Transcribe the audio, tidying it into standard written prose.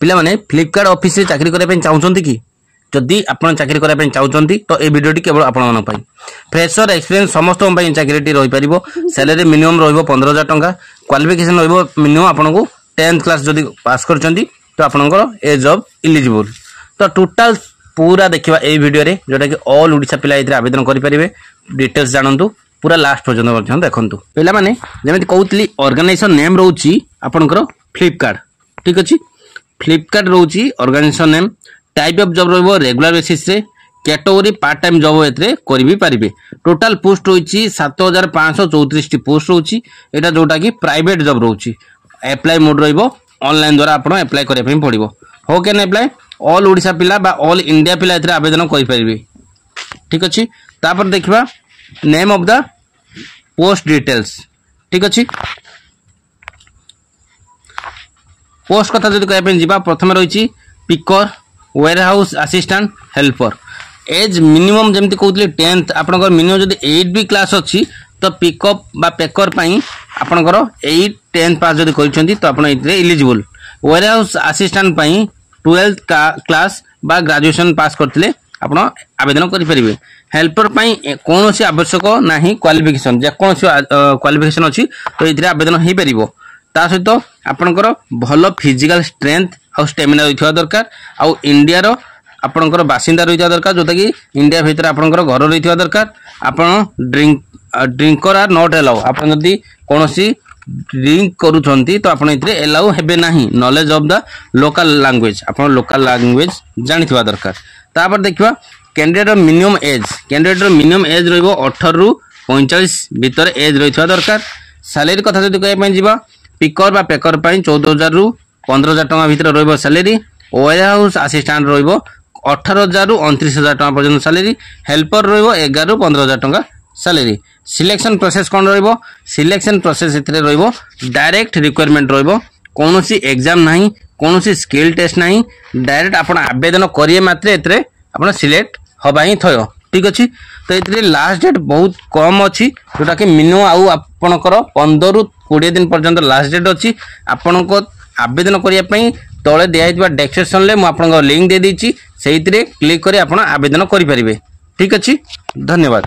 पिला माने फ्लिपकार्ट ऑफिस रे चाकरी करबा पई चाहउछंती कि जदि आपण चाकरी करबा पई चाहउछंती तो ए वीडियोटी केवल आपण मन पई फ्रेशर एक्सपीरियंस समस्त पई चाकरीटी रही परिबो सैलरी मिनिमम रहइबो 15000 टंका क्वालिफिकेशन रहइबो मिनिमम आपनको 10th क्लास जदि पास करछंती तो आपनकर ए जॉब एलिजिबल तो टोटल पूरा देखिबा ए वीडियो रे जोटा कि ऑल ओडिसा पिला इतरे आवेदन करि परिबे डिटेल्स जानंतु पूरा लास्ट पर्यंत देखंतु पिला माने जेमेति कहउतली ऑर्गेनाइजेशन नेम रहउची आपनकर फ्लिपकार्ट ठीक अछि फ्लिपकार्ट रहउची organization name type of job रहबो रेगुलर बेसिस रे कैटेगरी पार्ट टाइम जॉब एतरे करिबी परिबे टोटल पोस्ट होईची 7534 टी पोस्ट रहउची एटा जोटा कि प्राइवेट जॉब रहउची अप्लाई मोड रहइबो ऑनलाइन द्वारा आपण अप्लाई करे पई पड़िबो हो के अप्लाई ऑल ओडिसा पिला बा ऑल इंडिया पिला एतरे आवेदन करि परिबे ठीक अछि तापर देखिबा name of the post details ठीक अछि पोस्ट कथा जदि कहै पे जिबा प्रथम रहिछि picker warehouse assistant helper age minimum जेमति कहउतले 10th आपनकर मिनिमम जदि 8 बी क्लास अछि तो पिकअप बा पेकर पई आपनकर 8 10th पास जदि करिसंती तो आपण इतरे एलिजिबल वेयर हाउस असिस्टेंट पई 12th क्लास बा ग्रेजुएशन पास करथिले आपण आवेदन करि परिबे हेल्पर पई कोनोसी आवश्यक नाही क्वालिफिकेशन जे कोनोसी क्वालिफिकेशन अछि तो इतरे आवेदन हे परिबो ता सहित आपनकर भलो फिजिकल स्ट्रेंथ आ स्टेमिना रहिथवा दरकार आ इंडिया रो आपनकर बासिंदा रहिथवा दरकार जोता कि इंडिया भीतर आपनकर घर रहिथवा दरकार आपण ड्रिंकर आर नॉट अलाउ आपण जदी कोनोसी ड्रिंक करूछंती तो आपण इतरे अलाउ हेबे नाही knowledge of the local language आपण लोकल लैंग्वेज जानिथवा दरकार तापर देखिबा कैंडिडेट मिनिमम एज रहइबो 18 रु 45 भीतर एज रहिथवा दरकार सैलरी कथा जदी कहै पई जिबा पिकर बा पेकर पई 14000 रु 15000 टका भीतर रहइबो सैलरी वेयर हाउस असिस्टेंट रहइबो 18000 रु 29000 टका पर्यंत सैलरी हेल्पर रहइबो 11 रु 15000 टका सैलरी सिलेक्शन प्रोसेस कोन रहइबो सिलेक्शन प्रोसेस इतरे रहइबो डायरेक्ट रिक्वायरमेंट रहइबो कोनोसी एग्जाम नाही कोनोसी स्किल टेस्ट नाही डायरेक्ट आपण आवेदन करिए मात्रे इतरे आपण सिलेक्ट होबा ही थयो ठीक अछि तो इतरे लास्ट डेट बहुत कम अछि जोटा कि मिनिमम आउ आपनकर 15 रु 20 दिन पर्यंत लास्ट डेट अछि आपनको आवेदन करिया पई तळे दियाइतबा डेस्क्रिप्शन ले म आपनकर लिंक दे दीची सेहितरे क्लिक करी आपण आवेदन करि परिबे ठीक अछि धन्यवाद।